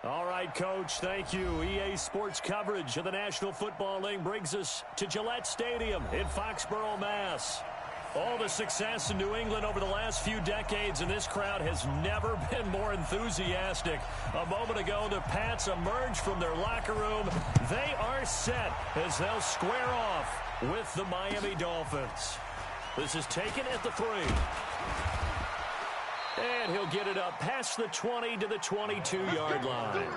All right, Coach, thank you. EA Sports coverage of the National Football League brings us to Gillette Stadium in Foxborough, Mass. All the success in New England over the last few decades, and this crowd has never been more enthusiastic. A moment ago, the Pats emerged from their locker room. They are set as they'll square off with the Miami Dolphins. This is taken at the 3. And he'll get it up past the 20 to the 22-yard line.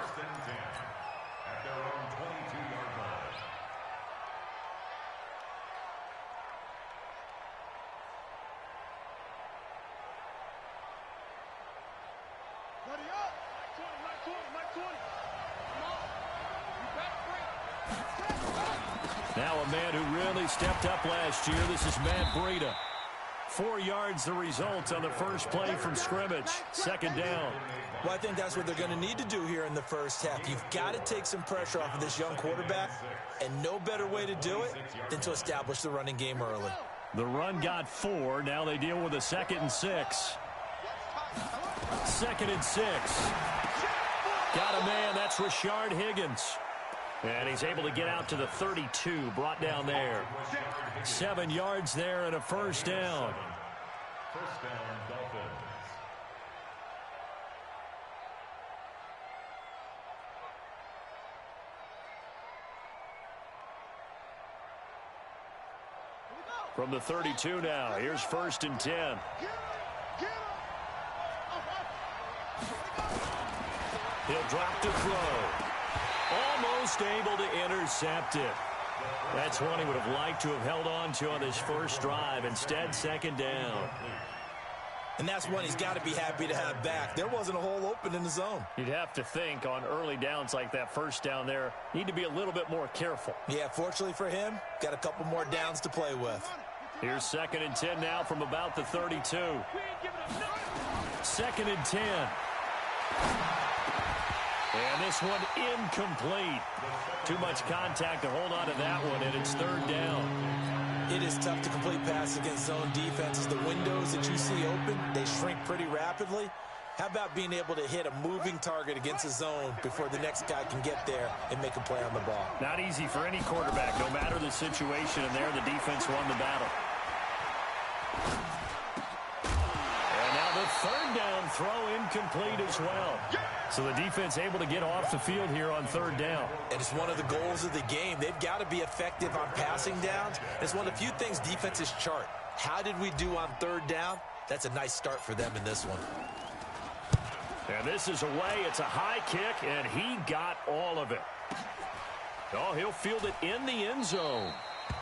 Now a man who really stepped up last year. This is Matt Breida. 4 yards the result on the first play from scrimmage. Second down. Well, I think that's what they're going to need to do here in the first half. You've got to take some pressure off of this young quarterback, and no better way to do it than to establish the running game early. The run got 4. Now they deal with a 2nd and 6. 2nd and 6. Got a man. That's Rashard Higgins. And he's able to get out to the 32, brought down there. 7 yards there and a first down. First down, Dolphins. From the 32 now, here's 1st and 10. He'll drop to throw. Almost able to intercept it. That's one he would have liked to have held on to on this first drive. Instead, 2nd down. And that's one he's got to be happy to have back. There wasn't a hole open in the zone. You'd have to think on early downs like that first down there, need to be a little bit more careful. Yeah, fortunately for him, got a couple more downs to play with. Here's 2nd and 10 now from about the 32. 2nd and 10. And this one incomplete. Too much contact to hold on to that one, and it's 3rd down. It is tough to complete passes against zone defenses. The windows that you see open, they shrink pretty rapidly. How about being able to hit a moving target against a zone before the next guy can get there and make a play on the ball? Not easy for any quarterback, no matter the situation, and there the defense won the battle. And now the 3rd down throw incomplete as well. So the defense able to get off the field here on 3rd down. And it's one of the goals of the game. They've got to be effective on passing downs. It's one of the few things defenses chart. How did we do on 3rd down? That's a nice start for them in this one. And this is away. It's a high kick, and he got all of it. Oh, he'll field it in the end zone.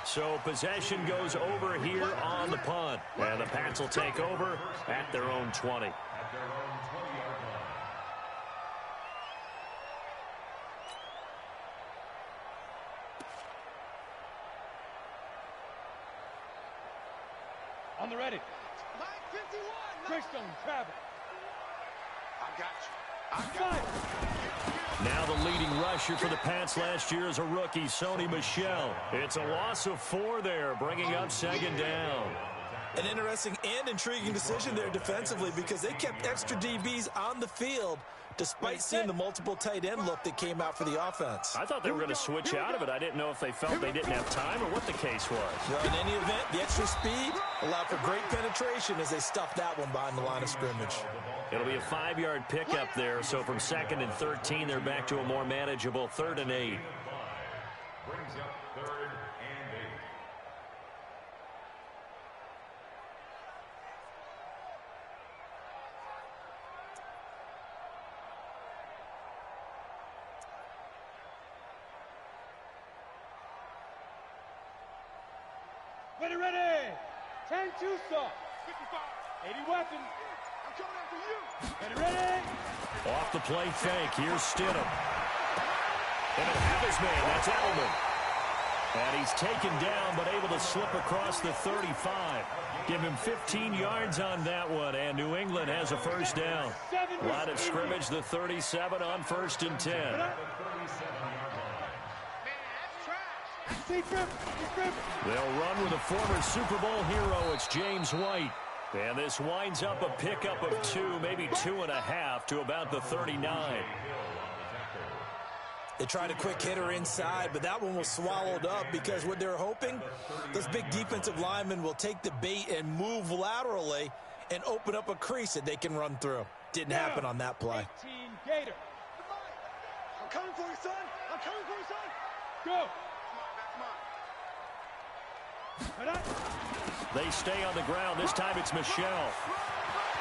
So possession goes over here on the punt. And the Pats will take over at their own 20. On the ready. 51. Christian Travis. I got you. Now the leading rusher for the Pats last year is a rookie, Sony Michel. It's a loss of 4 there, bringing up 2nd down. An interesting and intriguing decision there defensively because they kept extra DBs on the field despite seeing the multiple tight end look that came out for the offense. I thought they were going to switch out of it. I didn't know if they felt they didn't have time or what the case was. Well, in any event, the extra speed allowed for great penetration as they stuffed that one behind the line of scrimmage. It'll be a 5-yard pickup there, so from 2nd and 13, they're back to a more manageable 3rd and 8. Brings up 3rd and 8. Ready. 10 Tucson. 80 weapons. I'm coming after you. Ready. Off the play fake. Here's Stidham. And he'll have his man. That's Edelman. And he's taken down but able to slip across the 35. Give him 15 yards on that one. And New England has a first down. Line of scrimmage, the 37 on 1st and 10. They'll run with a former Super Bowl hero. It's James White. And this winds up a pickup of 2, maybe 2.5 to about the 39. They tried a quick hitter inside, but that one was swallowed up because what they're hoping, those big defensive linemen will take the bait and move laterally and open up a crease that they can run through. Didn't happen on that play. 18 Gator. I'm coming for you, son. I'm coming for you, son. Go. Come on, back, They stay on the ground. This time it's Michel.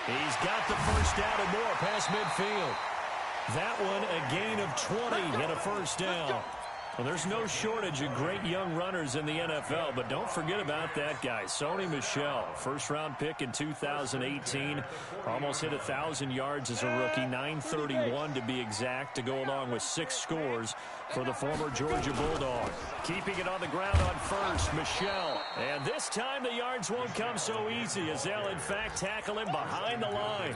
He's got the first down and more past midfield. That one a gain of 20 and a first down. Well, there's no shortage of great young runners in the NFL, but don't forget about that guy, Sony Michel. First-round pick in 2018. Almost hit 1,000 yards as a rookie, 931 to be exact, to go along with 6 scores for the former Georgia Bulldog. Keeping it on the ground on first, Michel. And this time the yards won't come so easy as they'll, in fact, tackle him behind the line.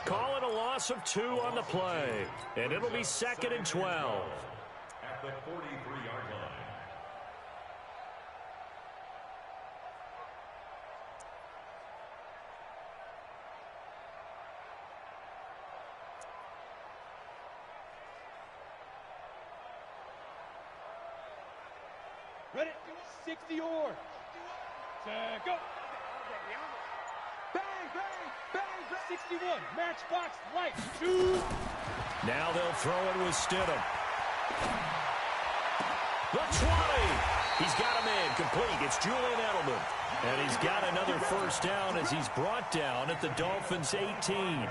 Call it a loss of 2 on the play, and it'll be 2nd and 12. At the 43-yard line. Ready? 60 or. Go. bang, bang, bang, bang. 61. Matchbox light. 2. Now they'll throw it with Stidham. The 20. He's got him in. Complete. It's Julian Edelman. And he's got another first down as he's brought down at the Dolphins' 18.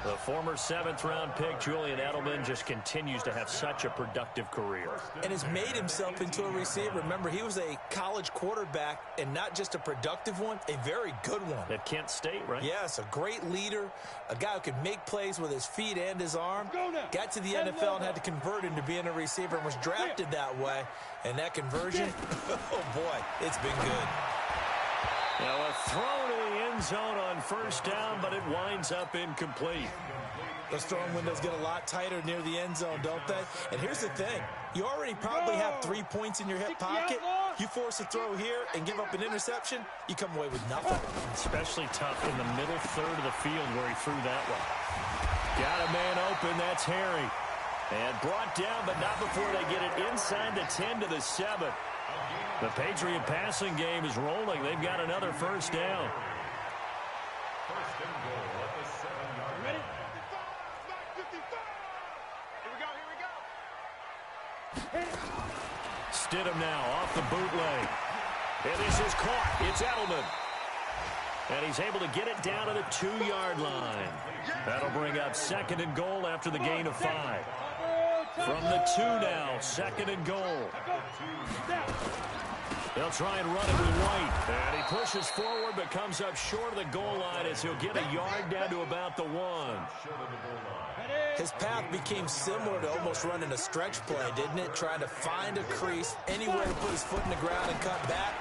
The former 7th-round pick, Julian Edelman, just continues to have such a productive career. And has made himself into a receiver. Remember, he was a college quarterback, and not just a productive one, a very good one. At Kent State, right? Yes, a great leader, a guy who could make plays with his feet and his arm. Got to the NFL and had to convert into being a receiver and was drafted that way. And that conversion, oh boy, it's been good. Now a throw to the end zone on first down, but it winds up incomplete. Those throwing windows get a lot tighter near the end zone, don't they? And here's the thing. You already probably have 3 points in your hip pocket. You force a throw here and give up an interception, you come away with nothing. Especially tough in the middle third of the field where he threw that one. Got a man open. That's Harry. And brought down, but not before they get it inside the 10 to the 7. The Patriot passing game is rolling. They've got another first down. First and goal at the 7-yard line. Ready? 55. Here we go. Stidham now off the bootleg. And this is caught. It's Edelman. And he's able to get it down to the 2-yard line. That'll bring up 2nd and goal after the gain of 5. From the 2 now, 2nd and goal. They'll try and run it with White. And he pushes forward but comes up short of the goal line as he'll get a yard down to about the 1. His path became similar to almost running a stretch play, didn't it? Trying to find a crease, anywhere to put his foot in the ground and cut back.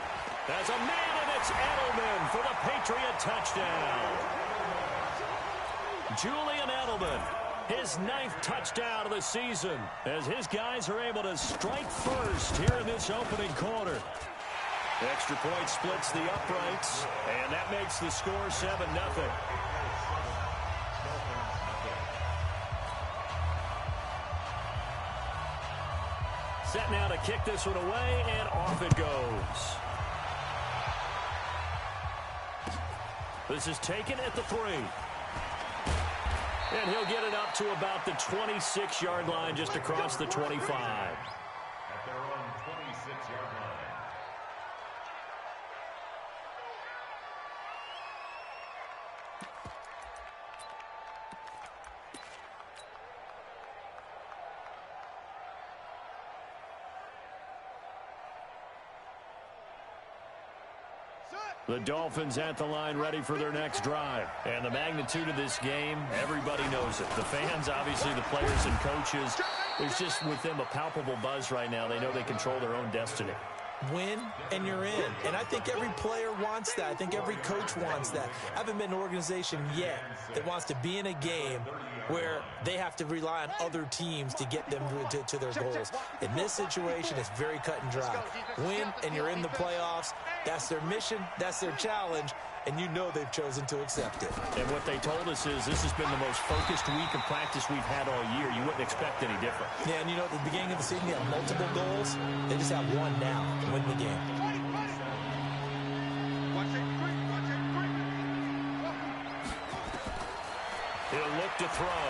There's a man, and it's Edelman for the Patriot touchdown. Julian Edelman, his 9th touchdown of the season, as his guys are able to strike first here in this opening quarter. Extra point splits the uprights, and that makes the score 7-0. Set now to kick this one away, and off it goes. This is taken at the 3. And he'll get it up to about the 26-yard line, just across the 25. At their own 26-yard line. The Dolphins at the line, ready for their next drive. And the magnitude of this game, everybody knows it. The fans, obviously, the players and coaches, there's just with them a palpable buzz right now. They know they control their own destiny. Win, and you're in. And I think every player wants that. I think every coach wants that. I haven't been an organization yet that wants to be in a game where they have to rely on other teams to get them to their goals. In this situation, it's very cut and dry. Win, and you're in the playoffs. That's their mission. That's their challenge. and you know they've chosen to accept it. And what they told us is this has been the most focused week of practice we've had all year. You wouldn't expect any different. Yeah, and you know, at the beginning of the season, they had multiple goals. They just have one now to win the game. He'll look to throw.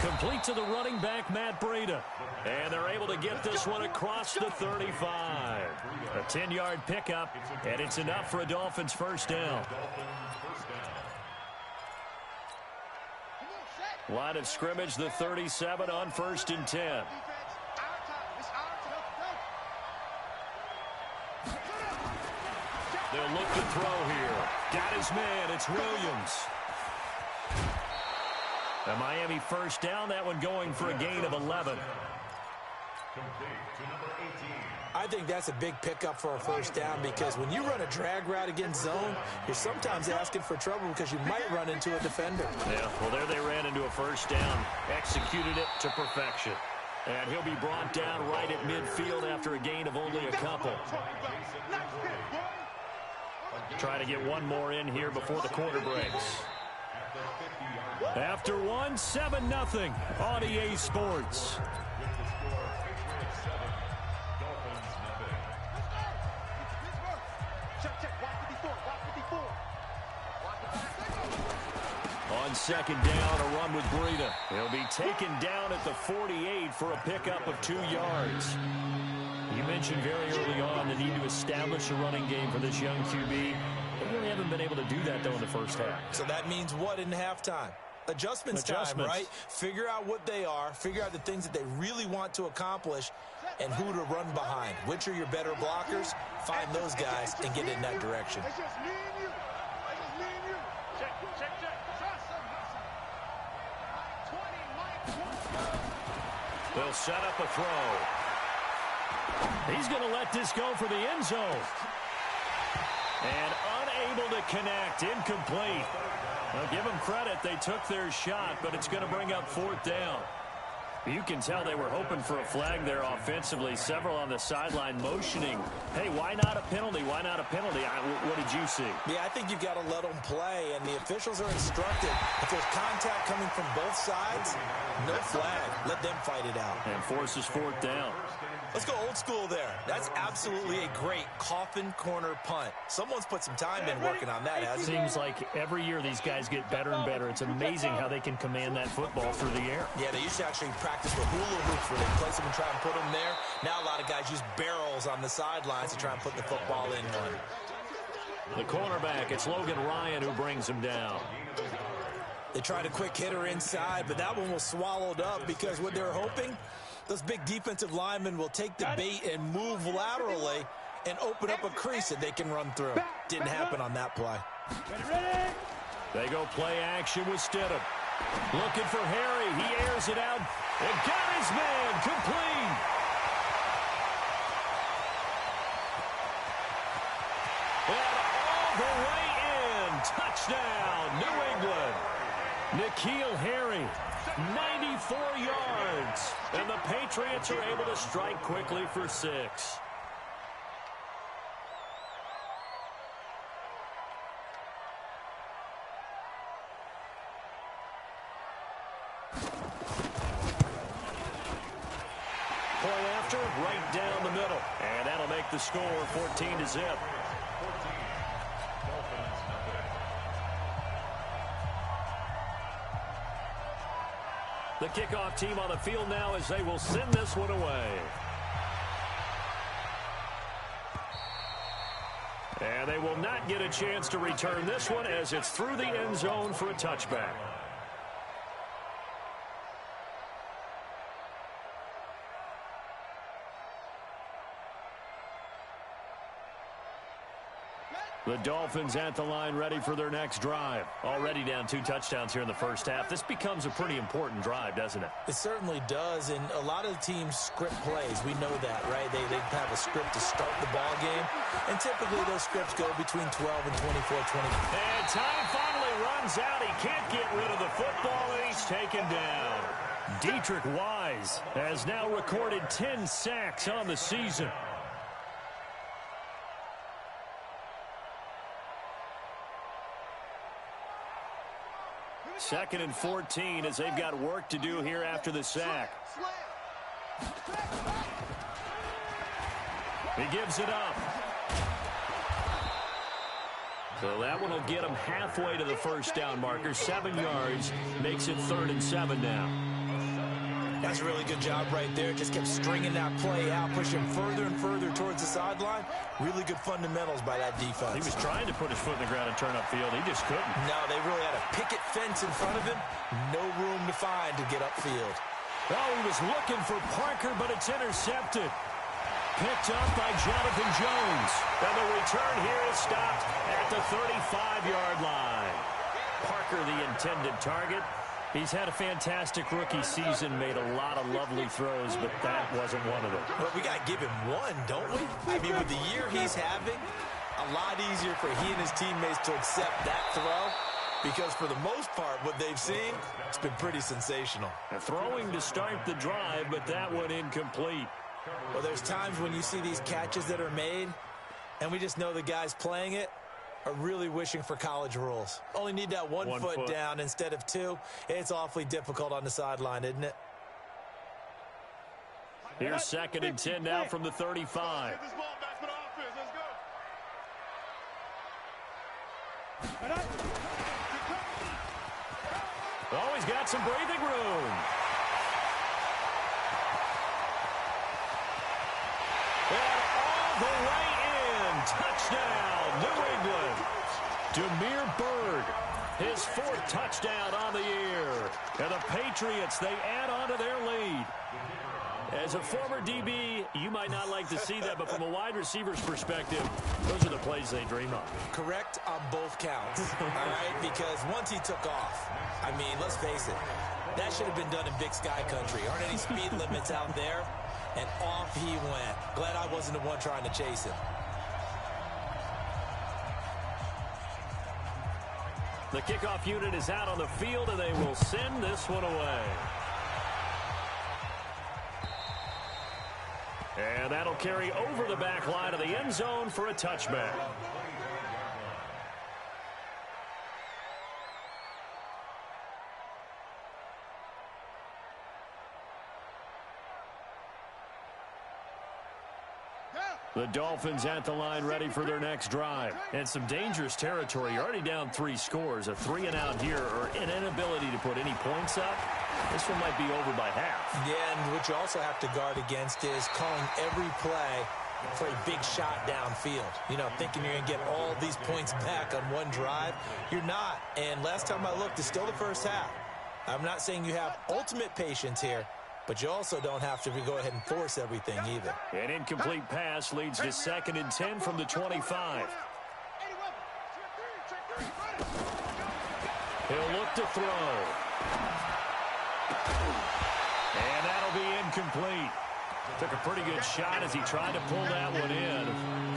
Complete to the running back, Matt Breida. And they're able to get this one across the 35. A 10-yard pickup, and it's enough for a Dolphins first down. Line of scrimmage, the 37 on 1st and 10. They'll look to throw here. Got his man. It's Williams. A Miami first down. That one going for a gain of 11. I think that's a big pickup for a first down because when you run a drag route against zone, you're sometimes asking for trouble because you might run into a defender. Yeah, well, there they ran into a first down. Executed it to perfection. And he'll be brought down right at midfield after a gain of only a couple. Try to get one more in here before the quarter breaks. After one, 7-0 on EA Sports. On second down, a run with Breida. He'll be taken down at the 48 for a pickup of 2 yards. You mentioned very early on the need to establish a running game for this young QB. They really haven't been able to do that, though, in the first half. So that means what in halftime? Adjustments time, right? Figure out what they are, figure out the things that they really want to accomplish, and who to run behind. Which are your better blockers? Find those guys and get in that direction. They'll set up a throw. He's going to let this go for the end zone. And unable to connect, incomplete. Well, give them credit. They took their shot, but it's going to bring up 4th down. You can tell they were hoping for a flag there offensively. Several on the sideline motioning. Hey, why not a penalty? Why not a penalty? What did you see? Yeah, I think you've got to let them play, and the officials are instructed. If there's contact coming from both sides, no flag. Let them fight it out. And forces 4th down. Let's go old school there. That's absolutely a great coffin corner punt. Someone's put some time in working on that, hasn't it? Seems like every year these guys get better and better. It's amazing how they can command that football through the air. Yeah, they used to actually practice the hula hoops where they place them and try and put them there. Now a lot of guys use barrels on the sidelines to try and put the football in one. The cornerback, it's Logan Ryan who brings him down. They tried a quick hitter inside, but that one was swallowed up because what they're hoping, those big defensive linemen will take the bait and move laterally and open up a crease that they can run through. Didn't happen on that play. They go play action with Stidham. Looking for Harry. He airs it out and got his man complete. And all the way in. Touchdown, New England. N'Keal Harry, 94 yards. And the Patriots are able to strike quickly for 6. Point after, right down the middle. And that'll make the score 14-0. The kickoff team on the field now as they will send this one away. And they will not get a chance to return this one as it's through the end zone for a touchback. The Dolphins at the line ready for their next drive. Already down 2 touchdowns here in the first half. This becomes a pretty important drive, doesn't it? It certainly does, and a lot of the teams script plays. We know that, right? They have a script to start the ball game, and typically those scripts go between 12 and 24, 20. And time finally runs out. He can't get rid of the football, and he's taken down. Dietrich Wise has now recorded 10 sacks on the season. 2nd and 14 as they've got work to do here after the sack. He gives it up. So that one will get him halfway to the first down marker. 7 yards makes it 3rd and 7 now. That's a really good job right there. Just kept stringing that play out, pushing further and further towards the sideline. Really good fundamentals by that defense. He was trying to put his foot in the ground and turn upfield. He just couldn't. No, they really had a picket fence in front of him. No room to find to get upfield. Oh, he was looking for Parker, but it's intercepted. Picked up by Jonathan Jones. And the return here is stopped at the 35-yard line. Parker, the intended target. He's had a fantastic rookie season, made a lot of lovely throws, but that wasn't one of them. But we got to give him one, don't we? I mean, with the year he's having, a lot easier for he and his teammates to accept that throw, because for the most part, what they've seen, it's been pretty sensational. Throwing to start the drive, but that one incomplete. Well, there's times when you see these catches that are made, and we just know the guys playing it are really wishing for college rules. Only need that one foot down instead of 2. It's awfully difficult on the sideline, isn't it? Here's 2nd and 10 now from the 35. Oh, he's got some breathing room. And all the way in. Touchdown, New England. Damiere Byrd, his 4th touchdown on the year. And the Patriots, they add on to their lead. As a former DB, you might not like to see that, but from a wide receiver's perspective, those are the plays they dream of. Correct on both counts, all right? Because once he took off, I mean, let's face it, that should have been done in Big Sky country. Aren't any speed limits out there? And off he went. Glad I wasn't the one trying to chase him. The kickoff unit is out on the field, and they will send this one away. And that'll carry over the back line of the end zone for a touchback. The Dolphins at the line ready for their next drive. And some dangerous territory. You're already down 3 scores. A 3 and out here, or an inability to put any points up. This one might be over by half. Yeah, and what you also have to guard against is calling every play for a big shot downfield. You know, thinking you're going to get all these points back on one drive. You're not. And last time I looked, it's still the first half. I'm not saying you have ultimate patience here, but you also don't have to go ahead and force everything either. An incomplete pass leads to 2nd and 10 from the 25. He'll look to throw. And that'll be incomplete. Took a pretty good shot as he tried to pull that one in.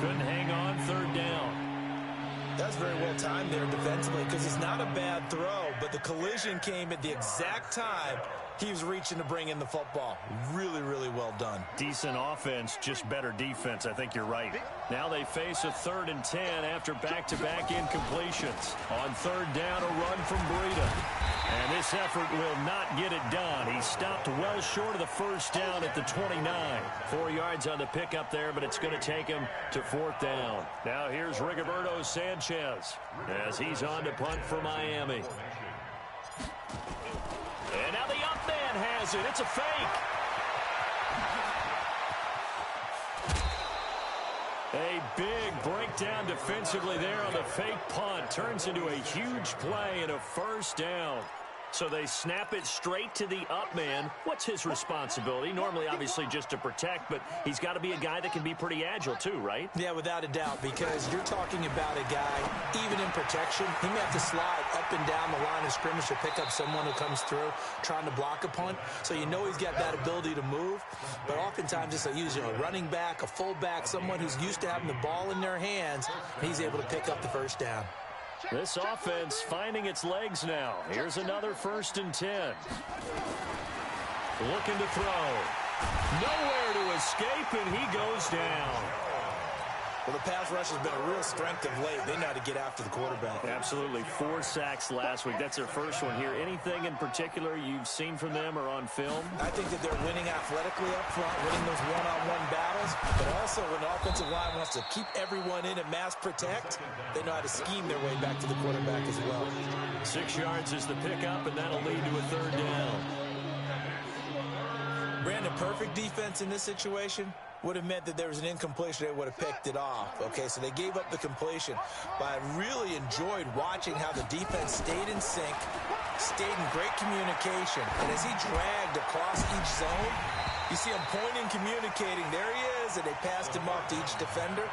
Couldn't hang on, 3rd down. That's very well timed there defensively, because it's not a bad throw, but the collision came at the exact time he was reaching to bring in the football. Really, really well done. Decent offense, just better defense. I think you're right. Now they face a 3rd and 10 after back-to-back incompletions. On 3rd down, a run from Breida. And this effort will not get it done. He stopped well short of the first down at the 29. 4 yards on the pickup there, but it's going to take him to 4th down. Now here's Rigoberto Sanchez as he's on to punt for Miami. And now the up man has it. It's a fake. A big breakdown defensively there on the fake punt. Turns into a huge play and a 1st down. So they snap it straight to the up man. What's his responsibility? Normally, obviously, just to protect, but he's got to be a guy that can be pretty agile too, right? Yeah, without a doubt, because you're talking about a guy, even in protection, he may have to slide up and down the line of scrimmage to pick up someone who comes through trying to block a punt. So you know he's got that ability to move, but oftentimes it's usually a running back, a fullback, someone who's used to having the ball in their hands, and he's able to pick up the 1st down. This offense finding its legs now. Here's another 1st and 10. Looking to throw. Nowhere to escape, and he goes down. Well, the pass rush has been a real strength of late. They know how to get after the quarterback. Absolutely. 4 sacks last week. That's their first one here. Anything in particular you've seen from them or on film? I think that they're winning athletically up front, winning those one-on-one battles, but also when the offensive line wants to keep everyone in and mass protect, they know how to scheme their way back to the quarterback as well. 6 yards is the pickup, and that'll lead to a 3rd down. Brandon, perfect defense in this situation would have meant that there was an incompletion. They would have picked it off. Okay, so they gave up the completion. But I really enjoyed watching how the defense stayed in sync, stayed in great communication. And as he dragged across each zone, you see him pointing, communicating. There he is, and they passed him off to each defender.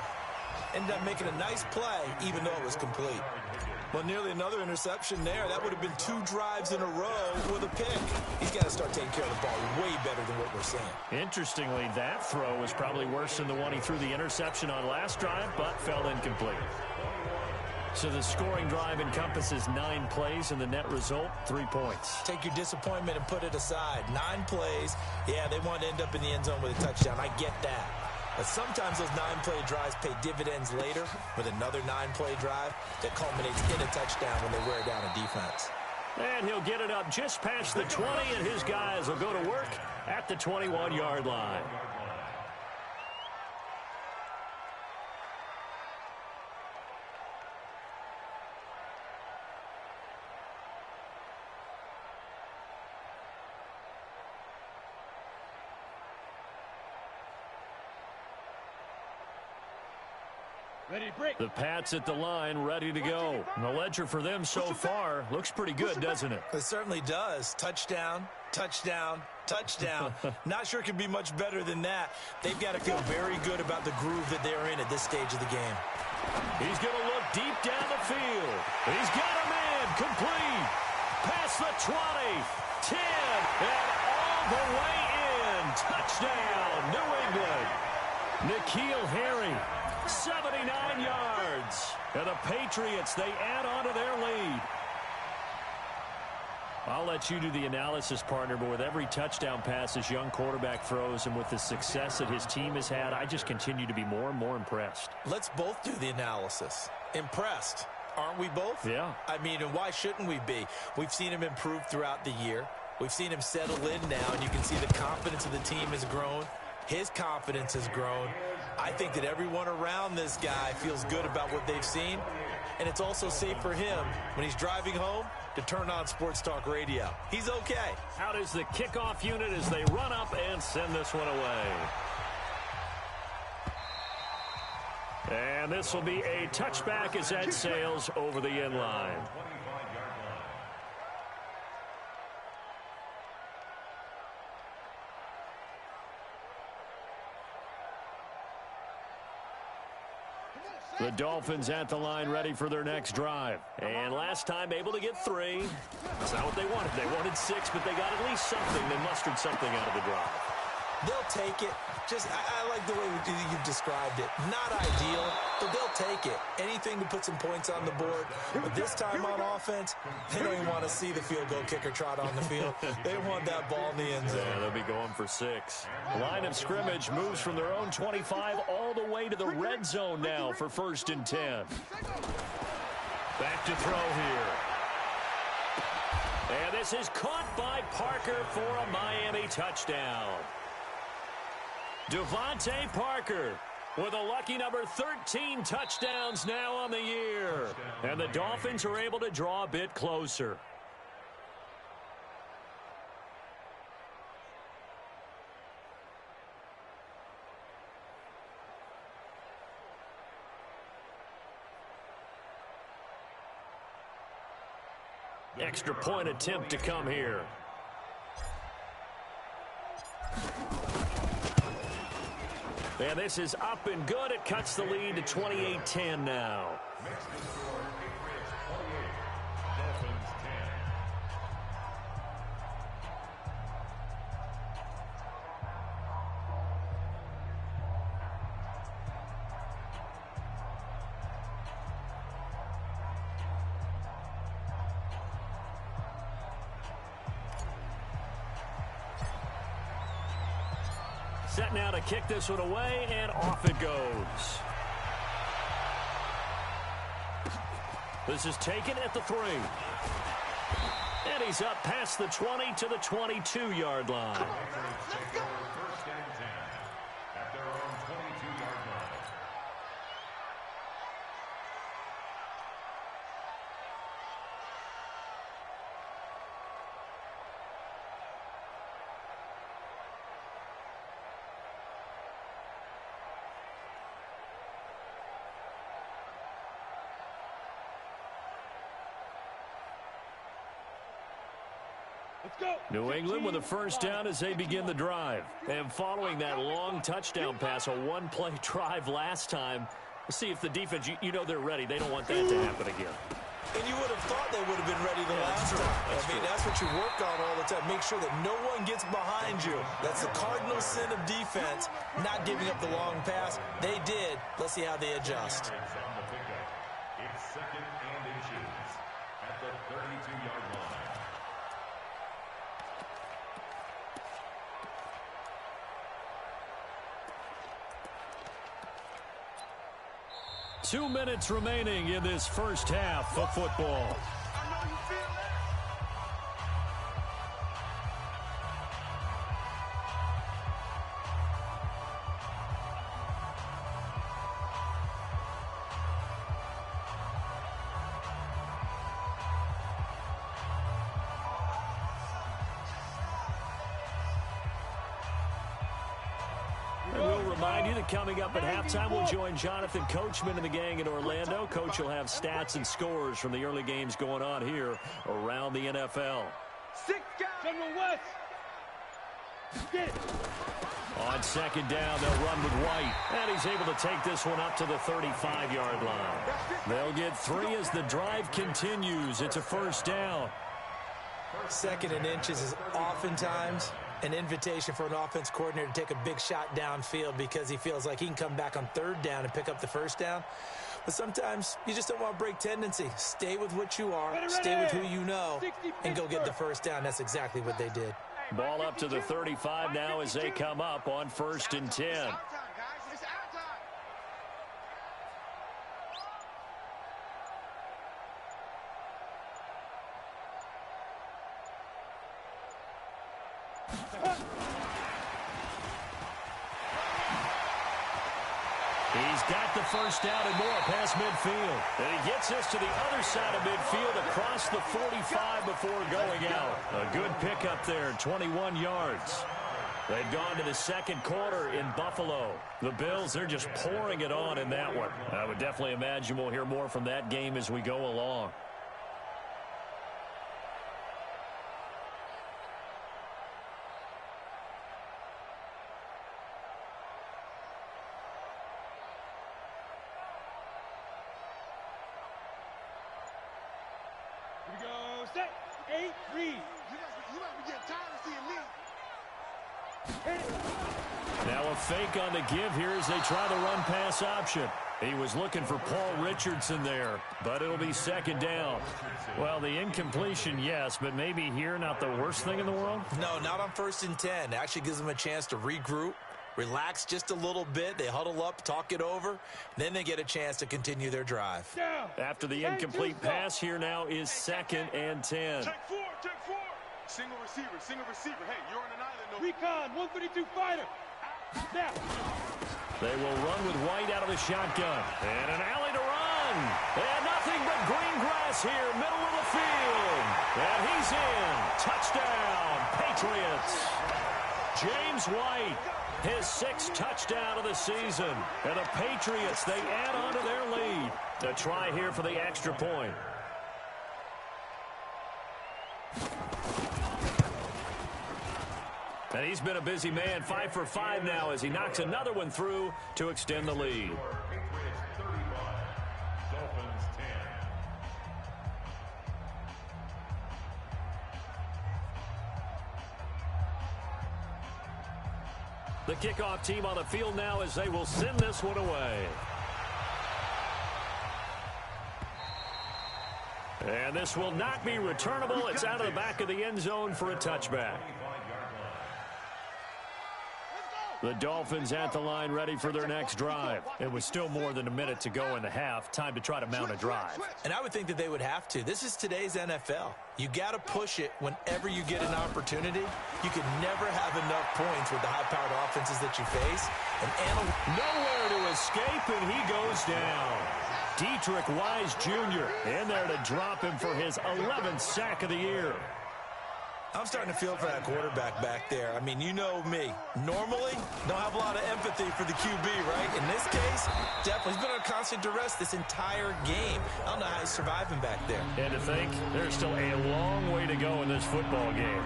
Ended up making a nice play, even though it was complete. Well, nearly another interception there. That would have been 2 drives in a row with a pick. He's got to start taking care of the ball way better than what we're seeing. Interestingly, that throw was probably worse than the one he threw the interception on last drive, but fell incomplete. So the scoring drive encompasses 9 plays, and the net result, 3 points. Take your disappointment and put it aside. 9 plays. Yeah, they want to end up in the end zone with a touchdown. I get that. But sometimes those 9-play drives pay dividends later with another 9-play drive that culminates in a touchdown when they wear down a defense. And he'll get it up just past the 20, and his guys will go to work at the 21-yard line. Ready to break. The Pats at the line, ready to go. And the ledger for them so far looks pretty good, doesn't it? It certainly does. Touchdown, touchdown, touchdown. Not sure it can be much better than that. They've got to feel very good about the groove that they're in at this stage of the game. He's going to look deep down the field. He's got a man complete. Past the 20, 10, and all the way in. Touchdown, New England. N'Keal Harry. 79 yards. And the Patriots, they add on to their lead. I'll let you do the analysis, partner, but with every touchdown pass this young quarterback throws and with the success that his team has had, I just continue to be more and more impressed. Let's both do the analysis. Impressed. Aren't we both? Yeah. I mean, and why shouldn't we be? We've seen him improve throughout the year. We've seen him settle in now, and you can see the confidence of the team has grown. His confidence has grown. I think that everyone around this guy feels good about what they've seen, and it's also safe for him when he's driving home to turn on Sports Talk Radio. He's okay. Out is the kickoff unit as they run up and send this one away. And this will be a touchback as that sails over the end line. The Dolphins at the line ready for their next drive. And last time able to get 3. That's not what they wanted. They wanted 6, but they got at least something. They mustered something out of the drive. They'll take it. Just, I like the way you've described it. Not ideal, but they'll take it. Anything to put some points on the board. But this time on offense, they don't even want to see the field goal kicker trot on the field. They want that ball in the end zone. Yeah, they'll be going for 6. Line of scrimmage moves from their own 25 all the way to the red zone now for 1st and 10. Back to throw here. And this is caught by Parker for a Miami touchdown. Devontae Parker with a lucky number 13 touchdowns now on the year. And the Dolphins are able to draw a bit closer. Extra point attempt to come here. And this is up and good. It cuts the lead to 28-10 now. Patriots 28, Dolphins 10. Set now to kick this one away, and off it goes. This is taken at the 3. And he's up past the 20 to the 22-yard line. Patriots take over 1st and 10 at their own 22-yard line. New England with a first down as they begin the drive. And following that long touchdown pass, a one-play drive last time, see if the defense, you know they're ready. They don't want that to happen again. And you would have thought they would have been ready the last time. That's what you work on all the time. Make sure that no one gets behind you. That's the cardinal sin of defense, not giving up the long pass. They did. Let's see how they adjust. On the pickup, it's 2nd and inches at the 32-yard line. 2 minutes remaining in this first half of football. Coming up at halftime, we'll join Jonathan Coachman and the gang in Orlando. Coach will have stats and scores from the early games going on here around the NFL. 6 guys. General West. Get it. On 2nd down, they'll run with White. And he's able to take this one up to the 35-yard line. They'll get 3 as the drive continues. It's a first down. 2nd and inches is oftentimes an invitation for an offense coordinator to take a big shot downfield because he feels like he can come back on 3rd down and pick up the first down. But sometimes you just don't want to break tendency. Stay with what you are, stay with who you know, and go get the first down. That's exactly what they did. Ball up to the 35 now as they come up on 1st and 10. He's got the first down and more past midfield. And he gets us to the other side of midfield across the 45 before going out. A good pickup there, 21 yards. They've gone to the 2nd quarter in Buffalo. The Bills, they're just pouring it on in that one. I would definitely imagine we'll hear more from that game as we go along. Now a fake on the give here as they try the run-pass option. He was looking for Paul Richardson there, but it'll be 2nd down. Well, the incompletion, yes, but maybe here not the worst thing in the world? No, not on 1st and 10. Actually gives them a chance to regroup, relax just a little bit. They huddle up, talk it over. Then they get a chance to continue their drive. After the incomplete pass, here now is 2nd and 10. Check 4, check 4. Single receiver. Hey, you're on an island. No. Recon, 132 fighter. Now. They will run with White out of the shotgun. And an alley to run. And nothing but green grass here, middle of the field. And he's in. Touchdown, Patriots. James White, his 6th touchdown of the season. And the Patriots, they add on to their lead. A try here for the extra point. And he's been a busy man, 5 for 5 now as he knocks another one through to extend the lead. Patriots 35, Dolphins 10. The kickoff team on the field now as they will send this one away. And this will not be returnable. It's out of the back of the end zone for a touchback. The Dolphins at the line ready for their next drive. It was still more than a minute to go in the half. Time to try to mount a drive. And I would think that they would have to. This is today's NFL. You got to push it whenever you get an opportunity. You can never have enough points with the high-powered offenses that you face. And nowhere to escape, and he goes down. Dietrich Wise Jr. in there to drop him for his 11th sack of the year. I'm starting to feel for that quarterback back there. I mean, you know me. Normally, don't have a lot of empathy for the QB, right? In this case, definitely. He's been under constant duress this entire game. I don't know how he's surviving back there. And to think, there's still a long way to go in this football game.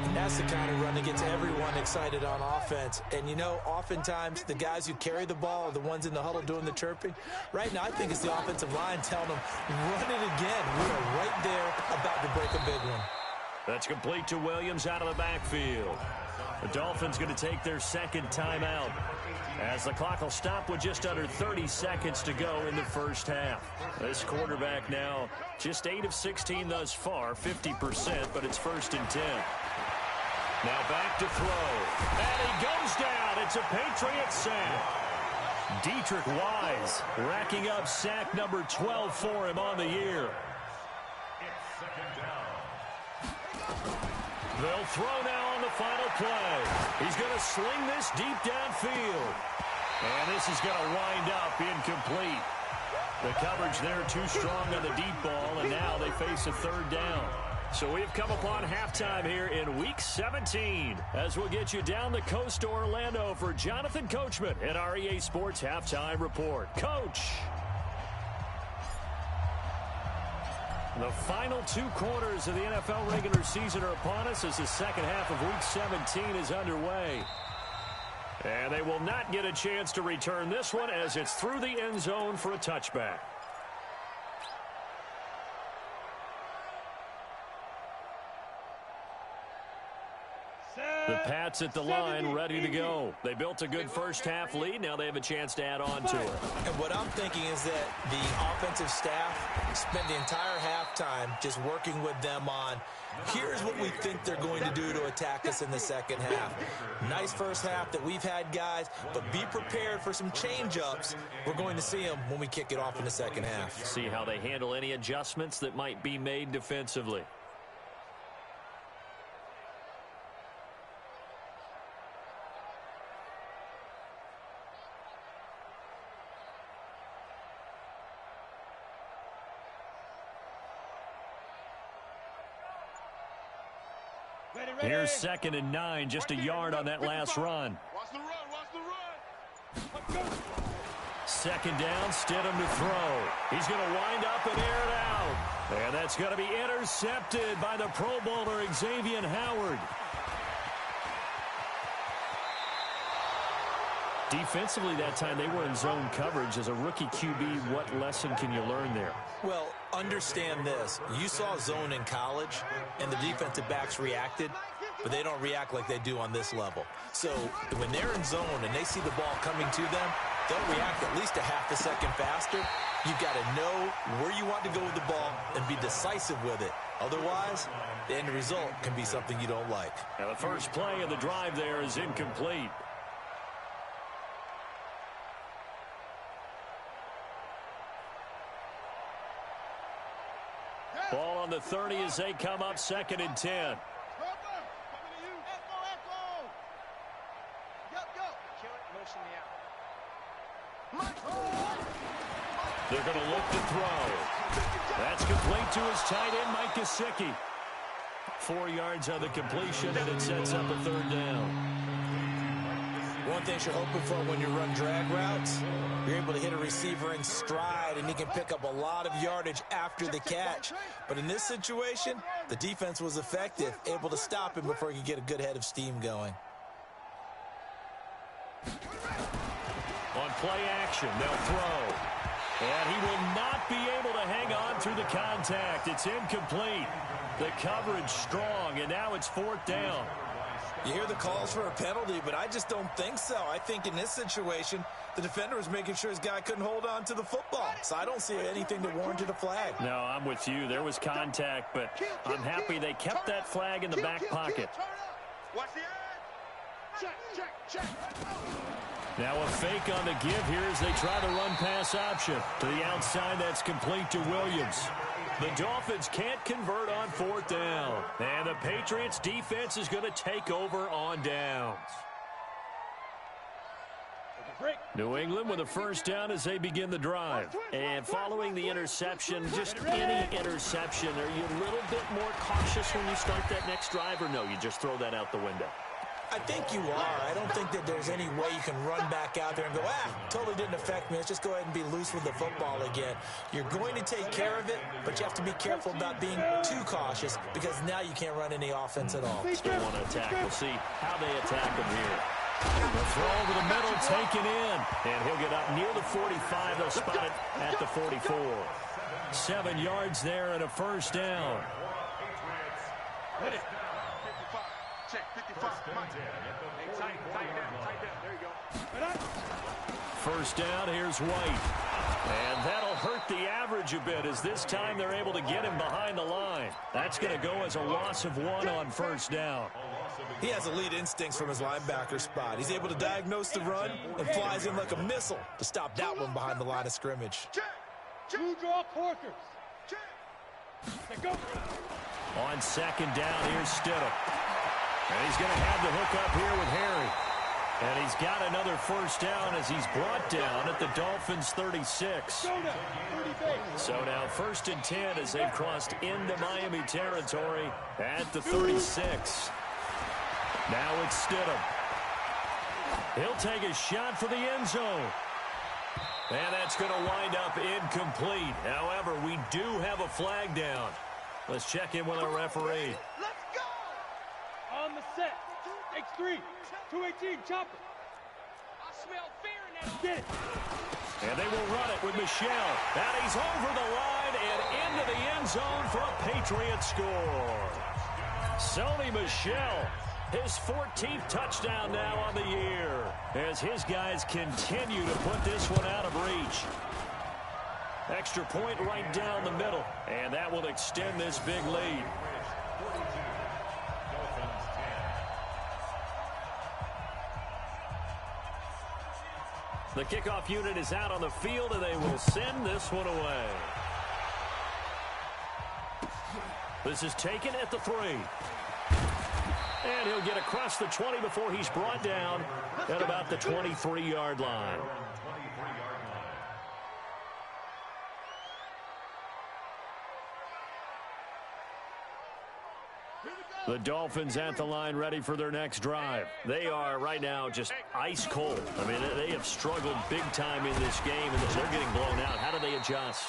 And that's the kind of run that gets everyone excited on offense. And, you know, oftentimes the guys who carry the ball are the ones in the huddle doing the chirping. Right now, I think it's the offensive line telling them, run it again. We are right there about to break a big one. That's complete to Williams out of the backfield. The Dolphins going to take their second timeout as the clock will stop with just under 30 seconds to go in the first half. This quarterback now just 8 of 16 thus far, 50%, but it's 1st and 10. Now back to throw. And he goes down. It's a Patriots sack. Dietrich Wise racking up sack number 12 for him on the year. They'll throw now on the final play. He's going to sling this deep downfield. And this is going to wind up incomplete. The coverage there too strong on the deep ball, and now they face a 3rd down. So we've come upon halftime here in Week 17 as we'll get you down the coast to Orlando for Jonathan Coachman at our EA Sports Halftime Report. Coach! The final 2 quarters of the NFL regular season are upon us as the second half of Week 17 is underway. And they will not get a chance to return this one as it's through the end zone for a touchback. The Pats at the line, ready to go. They built a good first half lead. Now they have a chance to add on to it. And what I'm thinking is that the offensive staff spent the entire halftime just working with them on, here's what we think they're going to do to attack us in the second half. Nice first half that we've had, guys, but be prepared for some change-ups. We're going to see them when we kick it off in the second half. See how they handle any adjustments that might be made defensively. Here's 2nd and 9, just a yard on that last run. Watch the run. 2nd down, Stidham to throw. He's going to wind up and air it out. And that's going to be intercepted by the Pro Bowler Xavier Howard. Defensively that time, they were in zone coverage. As a rookie QB, what lesson can you learn there? Well, understand this. You saw zone in college, and the defensive backs reacted, but they don't react like they do on this level. So when they're in zone and they see the ball coming to them, they'll react at least a half a second faster. You've got to know where you want to go with the ball and be decisive with it. Otherwise, the end result can be something you don't like. Now the first play of the drive there is incomplete. Ball on the 30 as they come up 2nd and 10. They're going to look to throw. That's complete to his tight end, Mike Gesicki. 4 yards on the completion, and it sets up a 3rd down. One thing you're hoping for when you run drag routes, you're able to hit a receiver in stride, and he can pick up a lot of yardage after the catch. But in this situation, the defense was effective, able to stop him before he could get a good head of steam going. On play action, they'll throw. And he will not be able to hang on through the contact. It's incomplete. The coverage strong, and now it's 4th down. You hear the calls for a penalty, but I just don't think so. I think in this situation, the defender was making sure his guy couldn't hold on to the football. So I don't see anything that warranted a flag. No, I'm with you. There was contact, but I'm happy they kept that flag in the back pocket. Watch the edge. Now a fake on the give here as they try the run pass option. To the outside, that's complete to Williams. The Dolphins can't convert on 4th down. And the Patriots defense is going to take over on downs. New England with a 1st down as they begin the drive. And following the interception, just any interception, are you a little bit more cautious when you start that next drive, or no, you just throw that out the window? I think you are. I don't think that there's any way you can run back out there and go, totally didn't affect me. Let's just go ahead and be loose with the football again. You're going to take care of it, but you have to be careful about being too cautious because now you can't run any offense at all. Still want to attack. We'll see how they attack him here. The throw over the middle taken in, and he'll get up near the 45. They'll spot it at the 44. 7 yards there and a 1st down. Hit it. 55. Check. 55. Hey, tight down. There you go. 1st down, here's White. And that'll hurt the average a bit as this time they're able to get him behind the line. That's going to go as a loss of 1 on 1st down. He has elite instincts from his linebacker spot. He's able to diagnose the run and flies in like a missile to stop that one behind the line of scrimmage. Two draw corkers. Go. On 2nd down, here's Stidham. And he's going to have the hook up here with Harry. And he's got another 1st down as he's brought down at the Dolphins' 36. So now 1st and 10 as they've crossed into Miami territory at the 36. Now it's Stidham. He'll take a shot for the end zone. And that's going to wind up incomplete. However, we do have a flag down. Let's check in with our referee. Let's go! On the set. X3. 218. Chopper. I smell fear in that. Get it. And they will run it with Michel. And he's over the line and into the end zone for a Patriots score. Sony Michel. His 14th touchdown now on the year as his guys continue to put this one out of reach. Extra point right down the middle, and that will extend this big lead. The kickoff unit is out on the field, and they will send this one away. This is taken at the 3. And he'll get across the 20 before he's brought down at about the 23-yard line. The Dolphins at the line ready for their next drive. They are right now just ice cold. I mean, they have struggled big time in this game, and they're getting blown out. How do they adjust?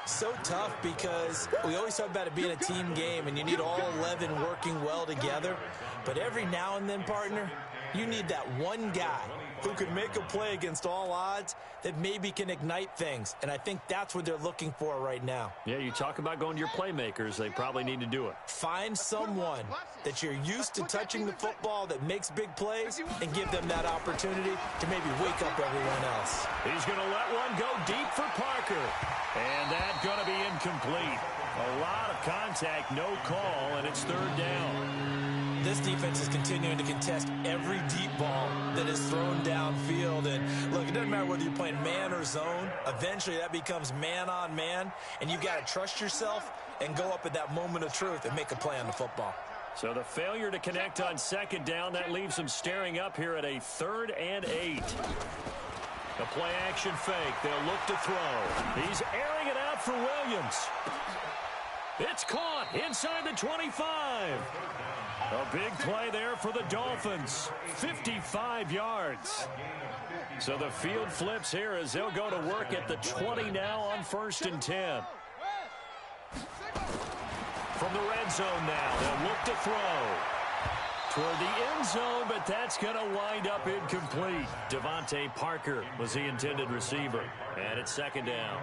So tough because we always talk about it being a team game and you need all 11 working well together. But every now and then, partner, you need that one guy who can make a play against all odds that maybe can ignite things. And I think that's what they're looking for right now. Yeah, you talk about going to your playmakers. They probably need to do it. Find someone that you're used to touching the football that makes big plays and give them that opportunity to maybe wake up everyone else. He's going to let one go deep for Parker. And that's going to be incomplete. A lot of contact, no call, and it's 3rd down. This defense is continuing to contest every deep ball that is thrown downfield. And look, it doesn't matter whether you're playing man or zone. Eventually that becomes man on man, and you've got to trust yourself and go up at that moment of truth and make a play on the football. So the failure to connect on 2nd down, that leaves them staring up here at a 3rd and 8. The play action fake. They'll look to throw. He's airing it out for Williams. It's caught inside the 25. A big play there for the Dolphins. 55 yards. So the field flips here as they'll go to work at the 20 now on 1st and 10. From the red zone now, they'll look to throw. Toward the end zone, but that's going to wind up incomplete. Devontae Parker was the intended receiver. And it's 2nd down.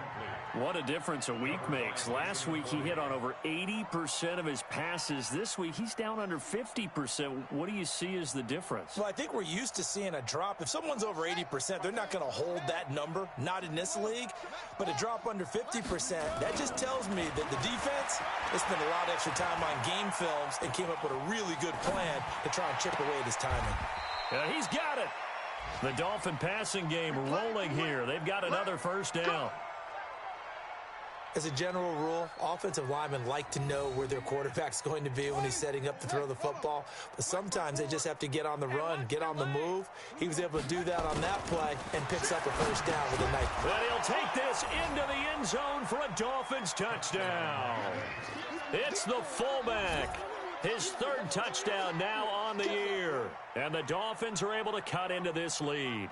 What a difference a week makes. Last week he hit on over 80% of his passes. This week he's down under 50%. What do you see as the difference? Well, I think we're used to seeing a drop. If someone's over 80%, they're not going to hold that number, not in this league. But a drop under 50%, that just tells me that the defense has spent a lot of extra time on game films and came up with a really good plan to try and chip away at his timing. He's got it. The Dolphin passing game rolling here. They've got another first down. As a general rule, offensive linemen like to know where their quarterback's going to be when he's setting up to throw the football. But sometimes they just have to get on the run, get on the move. He was able to do that on that play and picks up a first down with a nice. But he'll take this into the end zone for a Dolphins touchdown. It's the fullback. His third touchdown now on the year. And the Dolphins are able to cut into this lead.